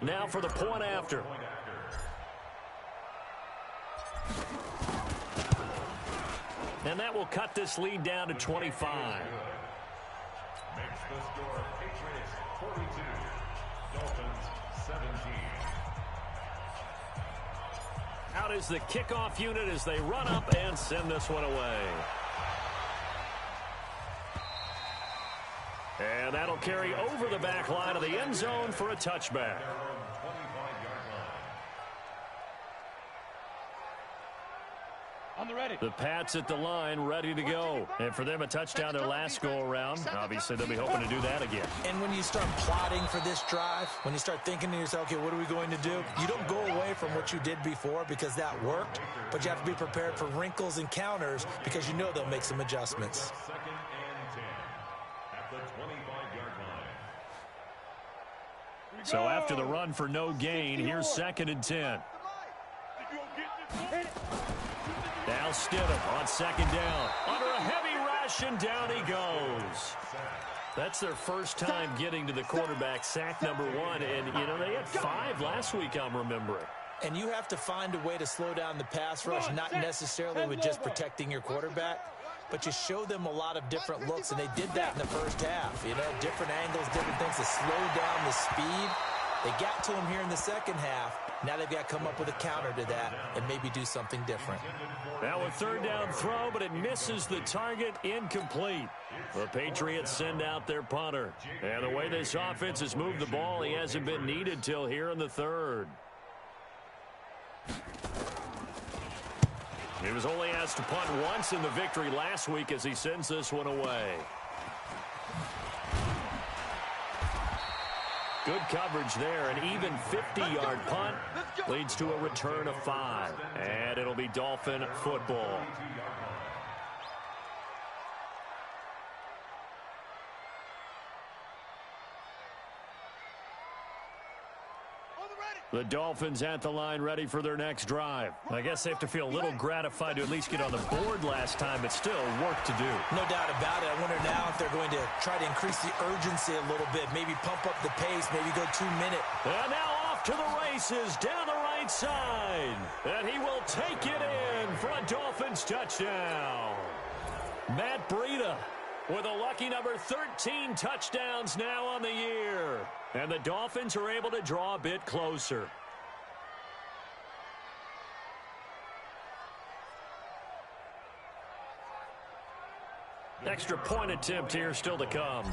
Now for the point after. And that will cut this lead down to 25. Makes the score Patriots 42, Dolphins 17. Out is the kickoff unit as they run up and send this one away. And that'll carry over the back line of the end zone for a touchback. On the ready. The Pats at the line, ready to go. And for them, a touchdown their last go-around. Obviously, they'll be hoping to do that again. And when you start plotting for this drive, when you start thinking to yourself, okay, what are we going to do? You don't go away from what you did before because that worked, but you have to be prepared for wrinkles and counters because you know they'll make some adjustments. Second and 10 at the 25-yard line. So after the run for no gain, here's 2nd and 10. Now Stidham on 2nd down. Under a heavy rush, and down he goes. That's their first time getting to the quarterback, sack number 1. And, you know, they had 5 last week, I'm remembering. And you have to find a way to slow down the pass rush, not necessarily with just protecting your quarterback, but you show them a lot of different looks, and they did that in the first half. You know, different angles, different things to slow down the speed. They got to him here in the second half. Now they've got to come up with a counter to that and maybe do something different. Now a 3rd down throw, but it misses the target, incomplete. The Patriots send out their punter. And the way this offense has moved the ball, he hasn't been needed till here in the 3rd. He was only asked to punt once in the victory last week as he sends this one away. Good coverage there. An even 50-yard punt leads to a return of 5. And it'll be Dolphin football. The Dolphins at the line ready for their next drive. I guess they have to feel a little gratified to at least get on the board last time, but still work to do. No doubt about it. I wonder now if they're going to try to increase the urgency a little bit, maybe pump up the pace, maybe go 2-minute. And now off to the races down the right side. And he will take it in for a Dolphins touchdown. Matt Breida with a lucky number 13 touchdowns now on the year. And the Dolphins are able to draw a bit closer. Extra point attempt here still to come.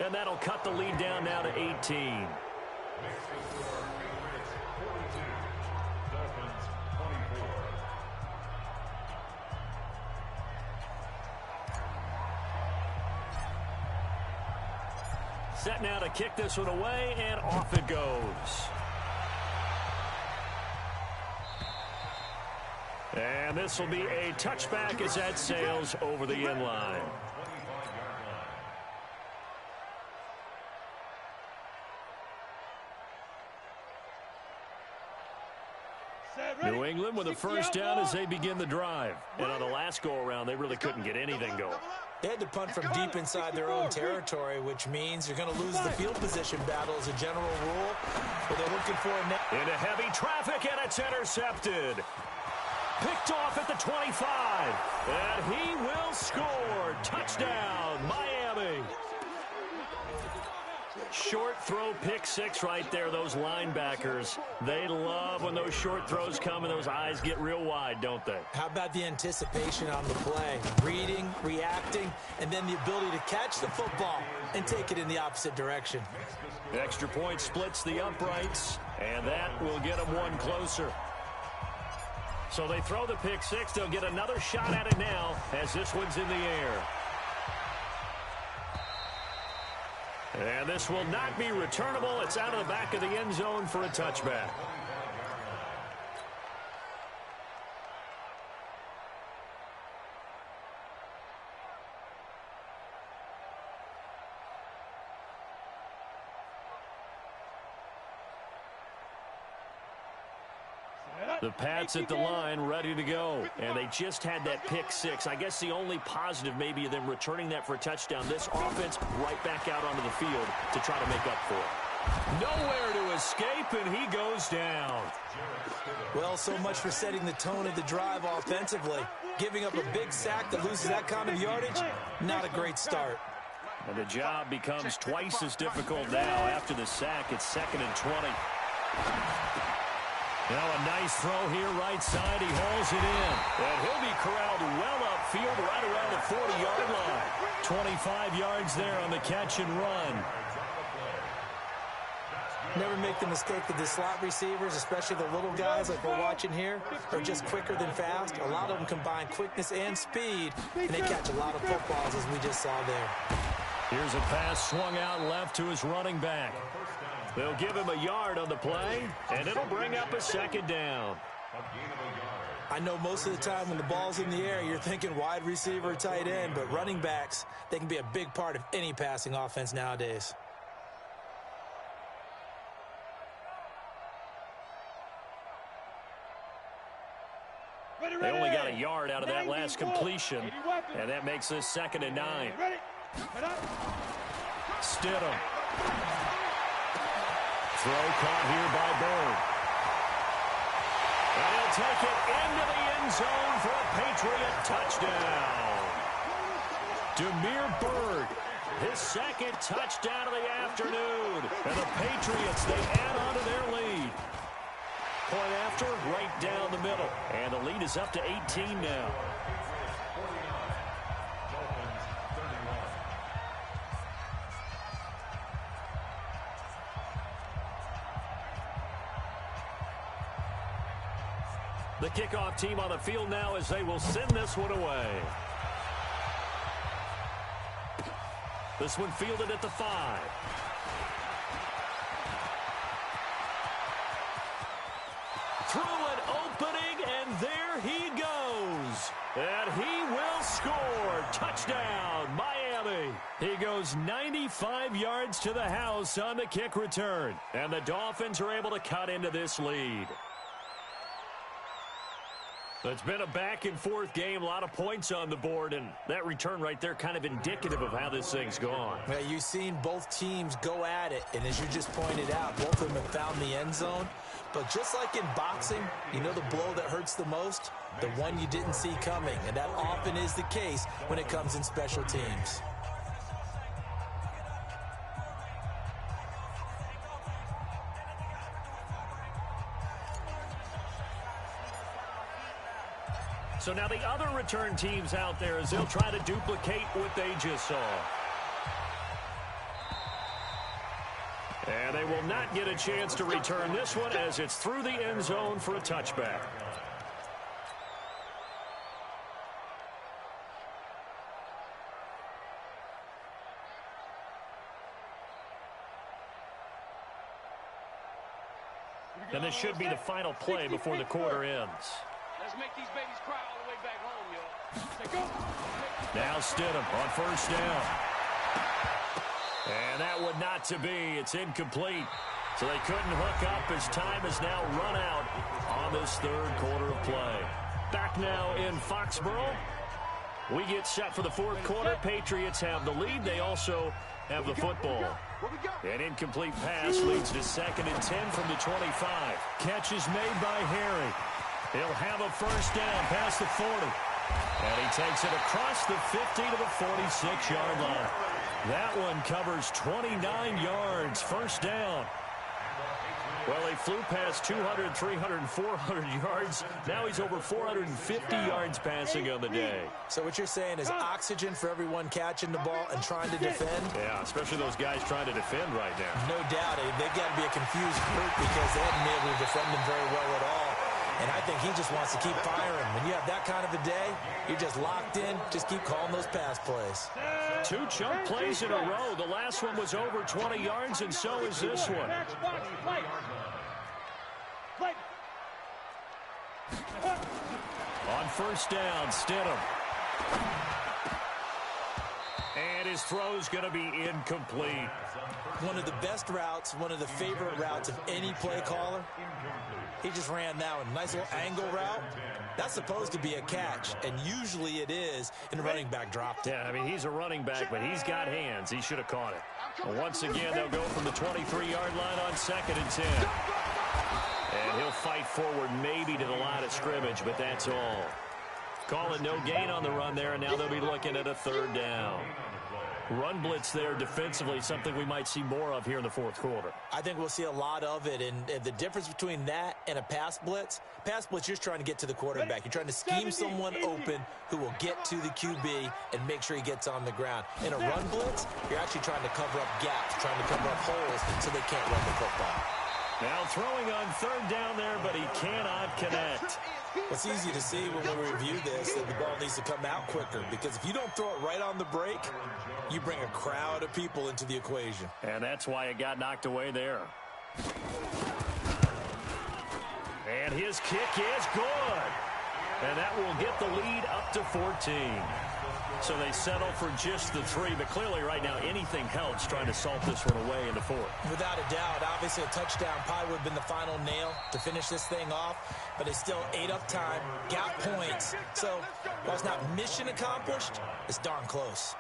And that'll cut the lead down now to 18. Set now to kick this one away, and off it goes. And this will be a touchback as that sails over the end line. New England with a first down as they begin the drive. And on the last go-around, they really couldn't get anything going. They had to punt from deep inside their own territory, which means you're going to lose the field position battle as a general rule. But they're looking for a net. Into heavy traffic, and it's intercepted. Picked off at the 25. And he will score. Touchdown, Miami. Short throw, pick 6 right there. Those linebackers, they love when those short throws come and those eyes get real wide, don't they? How about the anticipation on the play? Reading, reacting, and then the ability to catch the football and take it in the opposite direction. Extra point splits the uprights, And that will get them one closer. So they throw the pick six. They'll get another shot at it now as this one's in the air. And this will not be returnable. It's out of the back of the end zone for a touchback. The Pats at the line, ready to go. And they just had that pick six. I guess the only positive maybe of them returning that for a touchdown. This offense right back out onto the field to try to make up for it. Nowhere to escape, and he goes down. Well, so much for setting the tone of the drive offensively. Giving up a big sack that loses that kind of yardage, not a great start. And the job becomes twice as difficult now after the sack. It's 2nd and 20. Now a nice throw here right side. He hauls it in. And he'll be corralled well upfield right around the 40-yard line. 25 yards there on the catch and run. Never make the mistake that the slot receivers, especially the little guys like we're watching here, are just quicker than fast. A lot of them combine quickness and speed, and they catch a lot of footballs as we just saw there. Here's a pass swung out left to his running back. They'll give him a yard on the play, and it'll bring up a 2nd down. I know most of the time when the ball's in the air, you're thinking wide receiver, tight end, but running backs, they can be a big part of any passing offense nowadays. They only got a yard out of that last completion, and that makes this 2nd and 9. Stidham. Throw caught here by Bird. And he'll take it into the end zone for a Patriot touchdown. Demir Bird, his 2nd touchdown of the afternoon. And the Patriots, they add on to their lead. Point after, right down the middle. And the lead is up to 18 now. The kickoff team on the field now as they will send this one away. This one fielded at the 5. Through an opening, and there he goes. And he will score. Touchdown, Miami. He goes 95 yards to the house on the kick return. And the Dolphins are able to cut into this lead. It's been a back-and-forth game, a lot of points on the board, and that return right there kind of indicative of how this thing's gone. Yeah, you've seen both teams go at it, and as you just pointed out, both of them have found the end zone. But just like in boxing, you know the blow that hurts the most? The one you didn't see coming, and that often is the case when it comes in special teams. So now the other return teams out there as they'll try to duplicate what they just saw. And they will not get a chance to return this one as it's through the end zone for a touchback. And this should be the final play before the quarter ends. Let's make these babies cry all the way back home, y'all. Say go. Now Stidham on 1st down. And that would not to be. It's incomplete. So they couldn't hook up as time has now run out on this 3rd quarter of play. Back now in Foxborough. We get set for the 4th quarter. Patriots have the lead. They also have the football. An incomplete pass leads to 2nd and 10 from the 25. Catch is made by Harry. He'll have a 1st down past the 40. And he takes it across the 50 to the 46-yard line. That one covers 29 yards. 1st down. Well, he flew past 200, 300, and 400 yards. Now he's over 450 yards passing on the day. So what you're saying is oxygen for everyone catching the ball and trying to defend? Yeah, especially those guys trying to defend right now. No doubt. They've got to be a confused group because they haven't been able to defend him very well at all. And I think he just wants to keep firing. When you have that kind of a day, you're just locked in. Just keep calling those pass plays. 2 chunk plays in a row. The last one was over 20 yards, and so is this one. On first down, Stidham. And his throw's going to be incomplete. One of the best routes, one of the favorite routes of any play caller. He just ran that one. Nice little angle route. That's supposed to be a catch, and usually it is, and the running back dropped it. Yeah, I mean, he's a running back, but he's got hands. He should have caught it. Well, once again, they'll go from the 23-yard line on 2nd and 10. And he'll fight forward maybe to the line of scrimmage, but that's all. Call it no gain on the run there, and now they'll be looking at a 3rd down. Run blitz there defensively, something we might see more of here in the 4th quarter. I think we'll see a lot of it, and the difference between that and a pass blitz, you're just trying to get to the quarterback. You're trying to scheme someone open who will get to the QB and make sure he gets on the ground. In a run blitz, you're actually trying to cover up gaps, trying to cover up holes so they can't run the football. Now throwing on 3rd down there, but he cannot connect. It's easy to see when we review this that the ball needs to come out quicker, because if you don't throw it right on the break, you bring a crowd of people into the equation. And that's why it got knocked away there. And his kick is good. And that will get the lead up to 14. So they settle for just the 3, but clearly right now anything helps trying to salt this one away in the 4th. Without a doubt, obviously a touchdown probably would have been the final nail to finish this thing off, but it's still ate up time, got points. So while it's not mission accomplished, it's darn close.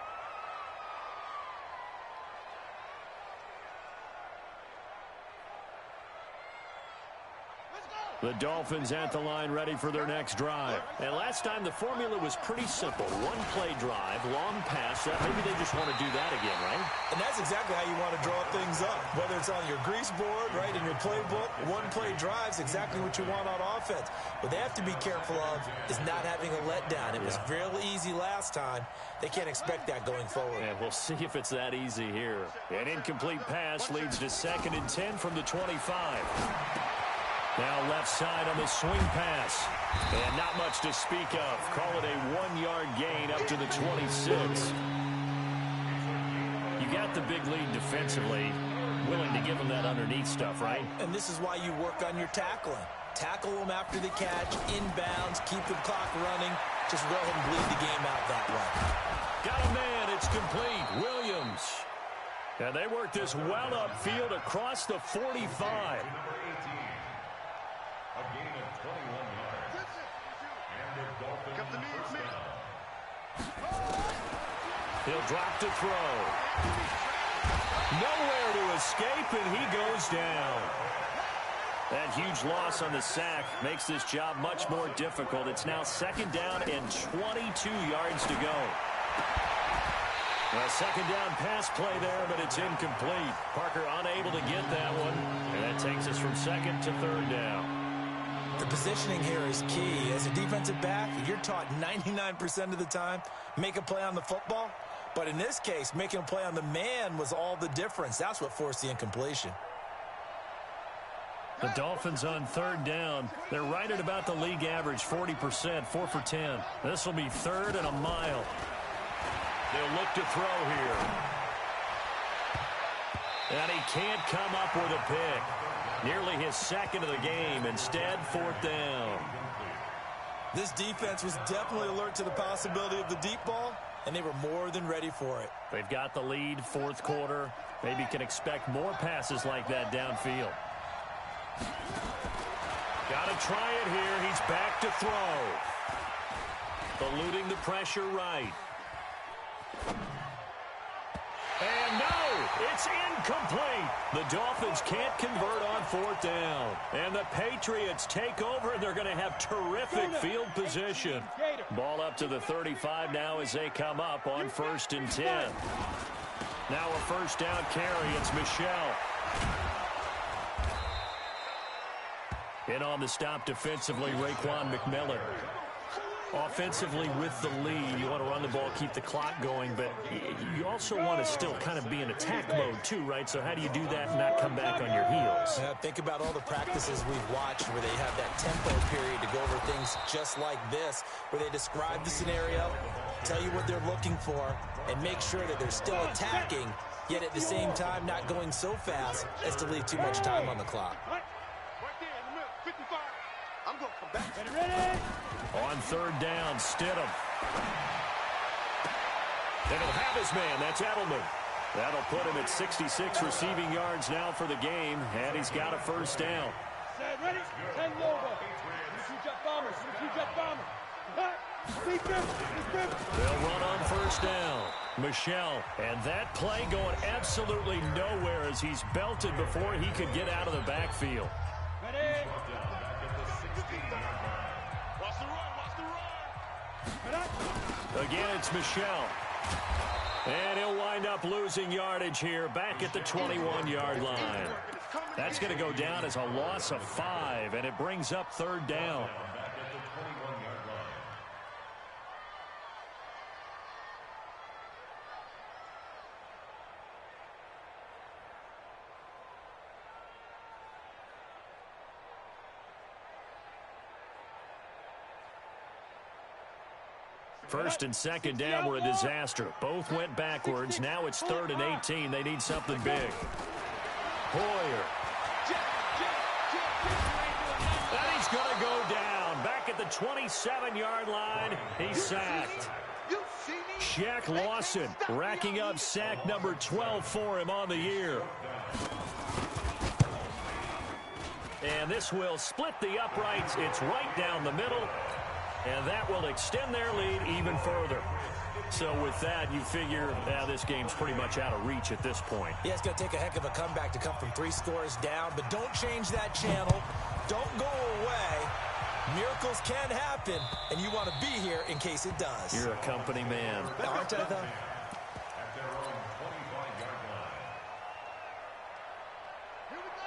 The Dolphins at the line ready for their next drive. And last time the formula was pretty simple. 1-play drive, long pass. Maybe they just want to do that again, right? And that's exactly how you want to draw things up. Whether it's on your grease board, right, in your playbook, 1-play drive's exactly what you want on offense. What they have to be careful of is not having a letdown. It was real easy last time. They can't expect that going forward. And we'll see if it's that easy here. An incomplete pass leads to 2nd and 10 from the 25. Now left side on the swing pass. And not much to speak of. Call it a 1-yard gain up to the 26. You got the big lead defensively. Willing to give them that underneath stuff, right? And this is why you work on your tackling. Tackle them after the catch, inbounds, keep the clock running. Just go ahead and bleed the game out that way. Got a man. It's complete. Williams. And they work this well upfield across the 45. A gain of 21 yards. And the Dolphins first down. He'll drop to throw. Nowhere to escape, and he goes down. That huge loss on the sack makes this job much more difficult. It's now 2nd down and 22 yards to go. A 2nd down pass play there, but it's incomplete. Parker unable to get that one, and that takes us from 2nd to 3rd down. The positioning here is key. As a defensive back, you're taught 99% of the time, make a play on the football. But in this case, making a play on the man was all the difference. That's what forced the incompletion. The Dolphins on 3rd down. They're right at about the league average, 40%, 4 for 10. This will be 3rd and a mile. They'll look to throw here. And he can't come up with a pick. Nearly his 2nd of the game. Instead, 4th down. This defense was definitely alert to the possibility of the deep ball, and they were more than ready for it. They've got the lead, 4th quarter. Maybe can expect more passes like that downfield. Got to try it here. He's back to throw. Eluding the pressure right. And no, it's incomplete. The Dolphins can't convert on 4th down. And the Patriots take over, and they're going to have terrific field position. Ball up to the 35 now as they come up on 1st and 10. Now a 1st down carry. It's Michel. And on the stop defensively, Raekwon McMillan. Offensively with the lead, you want to run the ball, keep the clock going, but you also want to still kind of be in attack mode too, right? So how do you do that and not come back on your heels? Think about all the practices we've watched where they have that tempo period to go over things just like this, where they describe the scenario, tell you what they're looking for, and make sure that they're still attacking, yet at the same time not going so fast as to leave too much time on the clock. Right there in the middle, 55. I'm going to come back. Ready? On third down, Stidham. And he'll have his man. That's Edelman. That'll put him at 66 receiving yards now for the game, and he's got a first down. Set, ready? 10 over. 2-jet bombers. 2-jet bombers. They'll run on first down. Michelle, and that play going absolutely nowhere as he's belted before he could get out of the backfield. Ready? Watch the run, watch the run. Again, it's Michelle. And he'll wind up losing yardage here back at the 21-yard line. That's going to go down as a loss of 5, and it brings up third down. First and second down were a disaster. Both went backwards. Now it's 3rd and 18. They need something big. Hoyer. And he's going to go down. Back at the 27-yard line. He's sacked. Shaq Lawson racking up sack number 12 for him on the year. And this will split the uprights. It's right down the middle. And that will extend their lead even further. So with that, you figure this game's pretty much out of reach at this point. Yeah, it's going to take a heck of a comeback to come from 3 scores down, but don't change that channel. Don't go away. Miracles can happen, and you want to be here in case it does. You're a company man. Aren't I, though?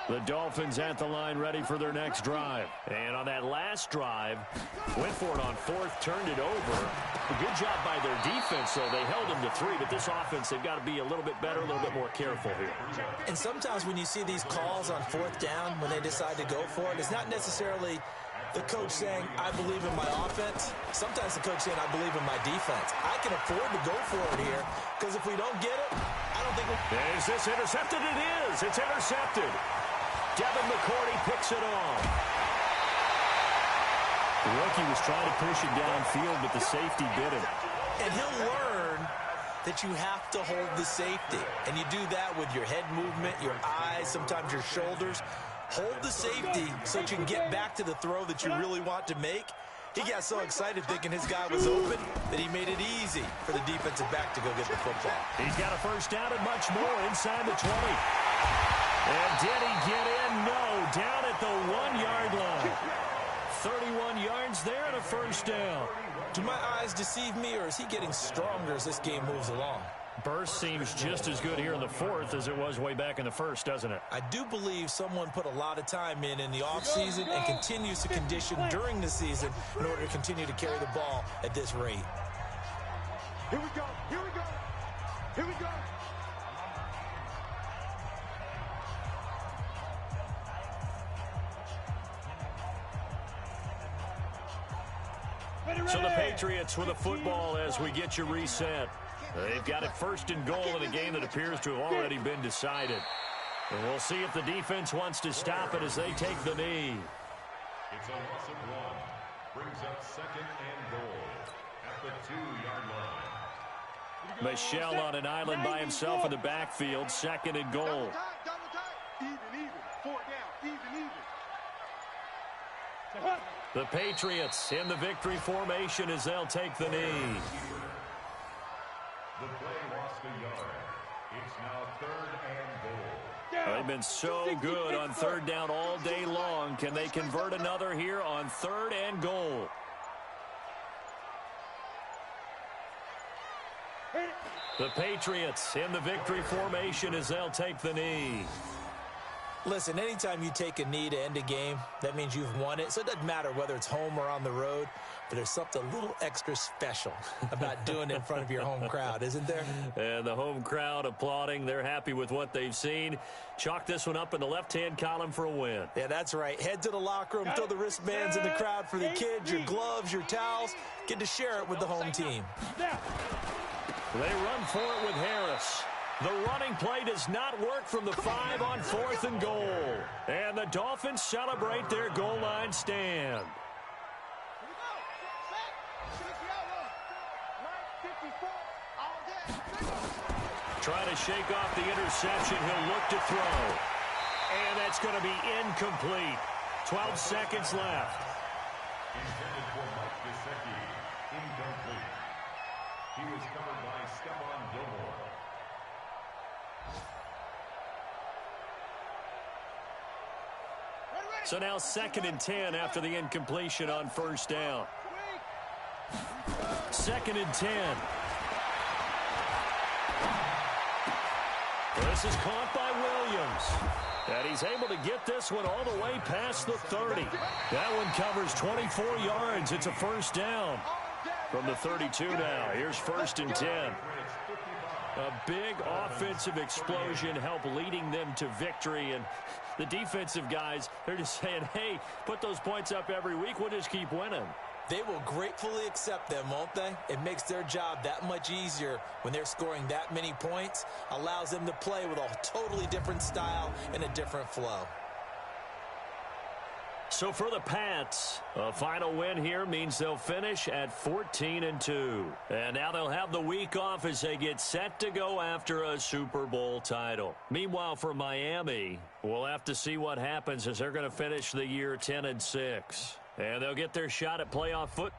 The Dolphins at the line ready for their next drive. And on that last drive, went for it on 4th, turned it over. A good job by their defense, though. They held them to 3, but this offense, they've got to be a little bit better, a little bit more careful here. And sometimes when you see these calls on 4th down, when they decide to go for it, it's not necessarily the coach saying, I believe in my offense. Sometimes the coach saying, I believe in my defense. I can afford to go for it here, because if we don't get it, I don't think we'll... Is this intercepted? It is. It's intercepted. Devin McCourty picks it off. The rookie was trying to push it downfield, but the safety bit him. And he'll learn that you have to hold the safety. And you do that with your head movement, your eyes, sometimes your shoulders. Hold the safety so that you can get back to the throw that you really want to make. He got so excited thinking his guy was open that he made it easy for the defensive back to go get the football. He's got a first down and much more inside the 20. And did he get in? No, down at the 1-yard line. 31 yards there and a first down. Do my eyes deceive me, or is he getting stronger as this game moves along? Burst seems just as good here in the 4th as it was way back in the 1st, doesn't it? I do believe someone put a lot of time in the offseason and continues to condition during the season in order to continue to carry the ball at this rate. Here we go, here we go, here we go. So the Patriots with a football as we get you reset. They've got it 1st and goal in a game that appears to have already been decided. And we'll see if the defense wants to stop it as they take the knee. It's a loss of 1. Brings up 2nd and goal at the 2-yard line. Michelle on an island by himself in the backfield. 2nd and goal. Double time. Even. 4 down, even. The Patriots in the victory formation as they'll take the knee. The play lost a yard. It's now 3rd and goal. They've been so good on 3rd down all day long. Can they convert another here on 3rd and goal? The Patriots in the victory formation as they'll take the knee. Listen, anytime you take a knee to end a game, that means you've won it. So it doesn't matter whether it's home or on the road, but there's something a little extra special about doing it in front of your home crowd, isn't there? And the home crowd applauding. They're happy with what they've seen. Chalk this one up in the left-hand column for a win. Yeah, that's right. Head to the locker room, throw the wristbands in the crowd for the kids, your gloves, your towels. Get to share it with the home team. They run for it with Harris. The running play does not work from the 5 on 4th and goal. And the Dolphins celebrate their goal line stand. Trying to shake off the interception. He'll look to throw. And that's going to be incomplete. 12 seconds left. Intended for Mike Gesicki. Incomplete. He was covered by Stephon Gilmore. So now 2nd and 10 after the incompletion on first down. 2nd and 10. This is caught by Williams. And he's able to get this one all the way past the 30. That one covers 24 yards. It's a first down from the 32 now. Here's 1st and 10. A big offensive explosion helped leading them to victory. And the defensive guys, they're just saying, hey, put those points up every week. We'll just keep winning. They will gratefully accept them, won't they? It makes their job that much easier when they're scoring that many points. Allows them to play with a totally different style and a different flow. So for the Pats, a final win here means they'll finish at 14-2. And now they'll have the week off as they get set to go after a Super Bowl title. Meanwhile, for Miami, we'll have to see what happens as they're going to finish the year 10-6. And they'll get their shot at playoff football.